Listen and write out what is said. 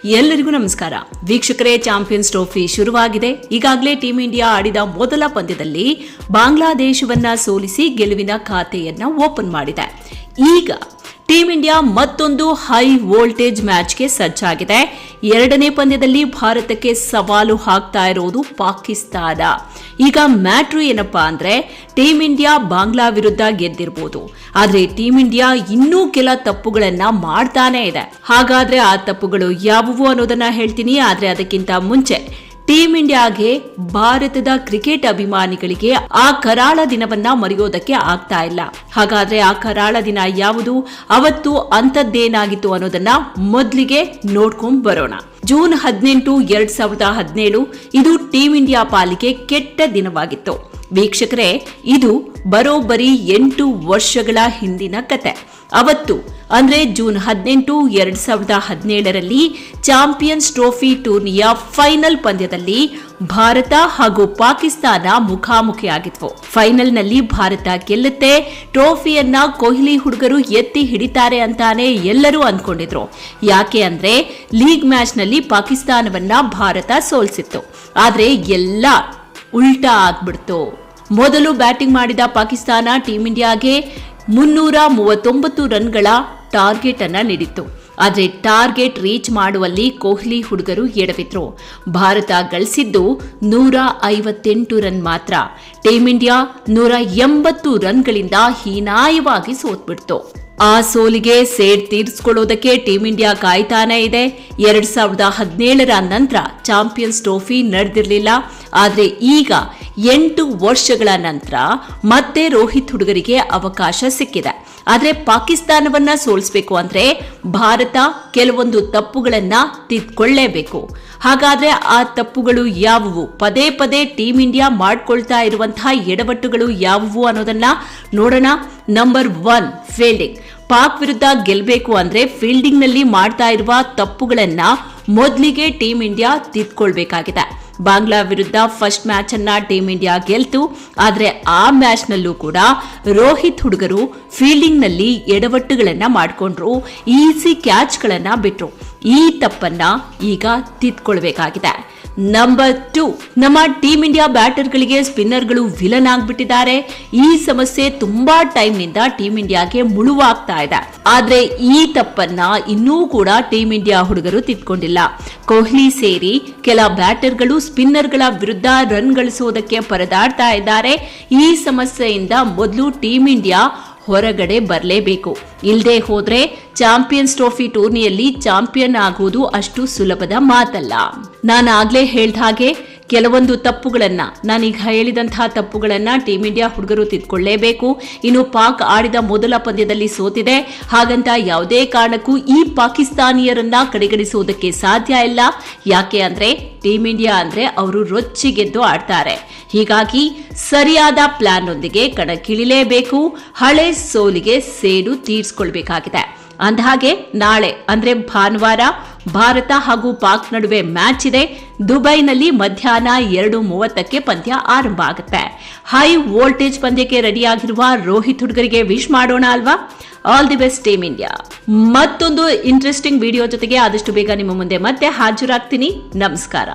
ಎಲ್ಲರಿಗೂ ನಮಸ್ಕಾರ ವೀಕ್ಷಕರೇ. ಚಾಂಪಿಯನ್ಸ್ ಟ್ರೋಫಿ ಶುರುವಾಗಿದೆ. ಈಗಾಗಲೇ ಟೀಂ ಇಂಡಿಯಾ ಆಡಿದ ಮೊದಲ ಪಂದ್ಯದಲ್ಲಿ ಬಾಂಗ್ಲಾದೇಶವನ್ನ ಸೋಲಿಸಿ ಗೆಲುವಿನ ಖಾತೆಯನ್ನ ಓಪನ್ ಮಾಡಿದೆ. ಈಗ ಟೀಂ ಇಂಡಿಯಾ ಮತ್ತೊಂದು ಹೈ ವೋಲ್ಟೇಜ್ ಮ್ಯಾಚ್ಗೆ ಸಜ್ಜಾಗಿದೆ. ಎರಡನೇ ಪಂದ್ಯದಲ್ಲಿ ಭಾರತಕ್ಕೆ ಸವಾಲು ಹಾಕ್ತಾ ಇರೋದು ಪಾಕಿಸ್ತಾನ. ಈಗ ಮ್ಯಾಟ್ರು ಏನಪ್ಪಾ ಅಂದ್ರೆ ಟೀಂ ಇಂಡಿಯಾ ಬಾಂಗ್ಲಾ ವಿರುದ್ಧ ಗೆದ್ದಿರಬಹುದು, ಆದ್ರೆ ಟೀಂ ಇಂಡಿಯಾ ಇನ್ನೂ ಕೆಲ ತಪ್ಪುಗಳನ್ನ ಮಾಡ್ತಾನೆ ಇದೆ. ಹಾಗಾದ್ರೆ ಆ ತಪ್ಪುಗಳು ಯಾವುವು ಅನ್ನೋದನ್ನ ಹೇಳ್ತೀನಿ. ಆದ್ರೆ ಅದಕ್ಕಿಂತ ಮುಂಚೆ ಟೀಂ ಇಂಡಿಯಾಗೆ ಭಾರತದ ಕ್ರಿಕೆಟ್ ಅಭಿಮಾನಿಗಳಿಗೆ ಆ ಕರಾಳ ದಿನವನ್ನ ಮರೆಯೋದಕ್ಕೆ ಆಗ್ತಾ ಇಲ್ಲ. ಹಾಗಾದ್ರೆ ಆ ಕರಾಳ ದಿನ ಯಾವುದು, ಅವತ್ತು ಅಂತದ್ದೇನಾಗಿತ್ತು ಅನ್ನೋದನ್ನ ಮೊದಲಿಗೆ ನೋಡ್ಕೊಂಡ್ ಬರೋಣ. ಜೂನ್ 18, 2017 ಇದು ಟೀಂ ಇಂಡಿಯಾ ಪಾಲಿಗೆ ಕೆಟ್ಟ ದಿನವಾಗಿತ್ತು. ವೀಕ್ಷಕರೇ, ಇದು ಬರೋಬ್ಬರಿ 8 ವರ್ಷಗಳ ಹಿಂದಿನ ಕತೆ. ಅವತ್ತು ಅಂದ್ರೆ ಜೂನ್ 18, 2017ರಲ್ಲಿ ಚಾಂಪಿಯನ್ಸ್ ಟ್ರೋಫಿ ಟೂರ್ನಿಯ ಫೈನಲ್ ಪಂದ್ಯದಲ್ಲಿ ಭಾರತ ಹಾಗೂ ಪಾಕಿಸ್ತಾನ ಮುಖಾಮುಖಿಯಾಗಿದ್ವು. ಫೈನಲ್ನಲ್ಲಿ ಭಾರತ ಗೆಲ್ಲುತ್ತೆ, ಟ್ರೋಫಿಯನ್ನ ಕೊಹ್ಲಿ ಹುಡುಗರು ಎತ್ತಿ ಹಿಡಿತಾರೆ ಅಂತಾನೆ ಎಲ್ಲರೂ ಅಂದ್ಕೊಂಡಿದ್ರು. ಯಾಕೆ ಅಂದ್ರೆ ಲೀಗ್ ಮ್ಯಾಚ್ನಲ್ಲಿ ಪಾಕಿಸ್ತಾನವನ್ನ ಭಾರತ ಸೋಲಿಸಿತ್ತು. ಆದ್ರೆ ಎಲ್ಲ ಉಲ್ಟಾ ಆಗ್ಬಿಡ್ತು. ಮೊದಲು ಬ್ಯಾಟಿಂಗ್ ಮಾಡಿದ ಪಾಕಿಸ್ತಾನ ಟೀಂ ಇಂಡಿಯಾಗೆ 339 ರನ್ಗಳ ಟಾರ್ಗೆಟ್ ಅನ್ನ ನೀಡಿತ್ತು. ಆದ್ರೆ ಟಾರ್ಗೆಟ್ ರೀಚ್ ಮಾಡುವಲ್ಲಿ ಕೊಹ್ಲಿ ಹುಡುಗರು ಎಡವಿದ್ರು. ಭಾರತ ಗಳಿಸಿದ್ದು 158 ರನ್ ಮಾತ್ರ. Team India 180 ರನ್ಗಳಿಂದ ಹೀನಾಯವಾಗಿ ಸೋತ್ಬಿಡ್ತು. ಆ ಸೋಲಿಗೆ ಸೇಡ್ ತೀರಿಸಿಕೊಳ್ಳೋದಕ್ಕೆ ಟೀಂ ಇಂಡಿಯಾ ಕಾಯ್ತಾನೆ ಇದೆ. 2017ರ ನಂತರ ಚಾಂಪಿಯನ್ಸ್ ಟ್ರೋಫಿ ನಡೆದಿರಲಿಲ್ಲ. ಆದ್ರೆ ಈಗ 8 ವರ್ಷಗಳ ನಂತರ ಮತ್ತೆ ರೋಹಿತ್ ಹುಡುಗರಿಗೆ ಅವಕಾಶ ಸಿಕ್ಕಿದೆ. ಆದ್ರೆ ಪಾಕಿಸ್ತಾನವನ್ನ ಸೋಲಿಸಬೇಕು ಅಂದ್ರೆ ಭಾರತ ಕೆಲವೊಂದು ತಪ್ಪುಗಳನ್ನ ತಿದ್ಕೊಳ್ಳೇಬೇಕು. ಹಾಗಾದ್ರೆ ಆ ತಪ್ಪುಗಳು ಯಾವುವು, ಪದೇ ಪದೇ ಟೀಂ ಇಂಡಿಯಾ ಮಾಡ್ಕೊಳ್ತಾ ಇರುವಂತಹ ಎಡವಟ್ಟುಗಳು ಯಾವುವು ಅನ್ನೋದನ್ನ ನೋಡೋಣ. Number 1, fielding. ಪಾಕ್ ವಿರುದ್ಧ ಗೆಲ್ಲಬೇಕು ಅಂದ್ರೆ ಫೀಲ್ಡಿಂಗ್ ನಲ್ಲಿ ಮಾಡ್ತಾ ಇರುವ ತಪ್ಪುಗಳನ್ನ ಮೊದಲಿಗೆ ಟೀಂ ಇಂಡಿಯಾ ತಿದ್ಕೊಳ್ಬೇಕಾಗಿದೆ. ಬಾಂಗ್ಲಾ ವಿರುದ್ಧ ಫಸ್ಟ್ ಮ್ಯಾಚ್ ಅನ್ನ ಟೀಂ ಇಂಡಿಯಾ ಗೆಲ್ತು. ಆದ್ರೆ ಆ ಮ್ಯಾಚ್ ನಲ್ಲೂ ಕೂಡ ರೋಹಿತ್ ಹುಡುಗರು ಫೀಲ್ಡಿಂಗ್ ನಲ್ಲಿ ಎಡವಟ್ಟುಗಳನ್ನ ಮಾಡ್ಕೊಂಡ್ರು, ಈಸಿ ಕ್ಯಾಚ್ ಗಳನ್ನ ಬಿಟ್ರು. ಈ ತಪ್ಪನ್ನ ಈಗ ತಿದ್ಕೊಳ್ಬೇಕಾಗಿದೆ. ನಂಬರ್ 2, ನಮ್ಮ ಟೀಂ ಇಂಡಿಯಾ ಬ್ಯಾಟರ್ಗಳಿಗೆ ಸ್ಪಿನ್ನರ್ಗಳು ವಿಲನ್ ಆಗ್ಬಿಟ್ಟಿದ್ದಾರೆ. ಈ ಸಮಸ್ಯೆ ತುಂಬಾ ಟೈಮ್ ನಿಂದ ಟೀಂ ಇಂಡಿಯಾಗೆ ಮುಳುವಾಗ್ತಾ ಇದೆ. ಆದ್ರೆ ಈ ತಪ್ಪನ್ನ ಇನ್ನೂ ಕೂಡ ಟೀಂ ಇಂಡಿಯಾ ಹುಡುಗರು ತಿದ್ಕೊಂಡಿಲ್ಲ. ಕೊಹ್ಲಿ ಸೇರಿ ಕೆಲ ಬ್ಯಾಟರ್ಗಳು ಸ್ಪಿನ್ನರ್ಗಳ ವಿರುದ್ಧ ರನ್ ಗಳಿಸೋದಕ್ಕೆ ಪರದಾಡ್ತಾ ಇದ್ದಾರೆ. ಈ ಸಮಸ್ಯೆಯಿಂದ ಮೊದಲು ಟೀಂ ಇಂಡಿಯಾ ಹೊರಗಡೆ ಬರಲೇಬೇಕು. ಇಲ್ಲದೆ ಹೋದ್ರೆ ಚಾಂಪಿಯನ್ಸ್ ಟ್ರೋಫಿ ಟೂರ್ನಿಯಲ್ಲಿ ಚಾಂಪಿಯನ್ ಆಗುವುದು ಅಷ್ಟು ಸುಲಭದ ಮಾತಲ್ಲ. ನಾನು ಆಗ್ಲೇ ಹೇಳ್ದ ಹಾಗೆ ಕೆಲವೊಂದು ತಪ್ಪುಗಳನ್ನ, ನಾನೀಗ ಹೇಳಿದಂತಹ ತಪ್ಪುಗಳನ್ನ ಟೀಂ ಇಂಡಿಯಾ ಹುಡುಗರು ತಿದ್ಕೊಳ್ಳೇಬೇಕು. ಇನ್ನು ಪಾಕ್ ಆಡಿದ ಮೊದಲ ಪಂದ್ಯದಲ್ಲಿ ಸೋತಿದೆ, ಹಾಗಂತ ಯಾವುದೇ ಕಾರಣಕ್ಕೂ ಈ ಪಾಕಿಸ್ತಾನಿಯರನ್ನ ಕಡೆಗಣಿಸುವುದಕ್ಕೆ ಸಾಧ್ಯ ಇಲ್ಲ. ಯಾಕೆ ಅಂದ್ರೆ ಟೀಂ ಇಂಡಿಯಾ ಅಂದ್ರೆ ಅವರು ರೊಚ್ಚಿಗೆದ್ದು ಆಡ್ತಾರೆ. ಹೀಗಾಗಿ ಸರಿಯಾದ ಪ್ಲಾನ್ ಒಂದಿಗೆ ಕಣಕ್ಕಿಳಿಲೇಬೇಕು. ಹಳೆ ಸೋಲಿಗೆ ಸೇಡು ತೀರಿಸಿಕೊಳ್ಬೇಕಾಗಿದೆ. ಅಂದಹಾಗೆ ನಾಳೆ ಅಂದ್ರೆ ಭಾನುವಾರ ಭಾರತ ಹಾಗೂ ಪಾಕ್ ನಡುವೆ ಮ್ಯಾಚ್ ಇದೆ. ದುಬೈನಲ್ಲಿ ಮಧ್ಯಾಹ್ನ 2:30ಕ್ಕೆ ಪಂದ್ಯ ಆರಂಭ ಆಗುತ್ತೆ. ಹೈ ವೋಲ್ಟೇಜ್ ಪಂದ್ಯಕ್ಕೆ ರೆಡಿಯಾಗಿರುವ ರೋಹಿತ್ ಹುಡುಗರಿಗೆ ವಿಶ್ ಮಾಡೋಣ ಅಲ್ವಾ? All the best team India. ಮತ್ತೊಂದು ಇಂಟ್ರೆಸ್ಟಿಂಗ್ ವಿಡಿಯೋ ಜೊತೆಗೆ ಆದಷ್ಟು ಬೇಗ ನಿಮ್ಮ ಮುಂದೆ ಮತ್ತೆ ಹಾಜರಾಗ್ತೀನಿ. ನಮಸ್ಕಾರ.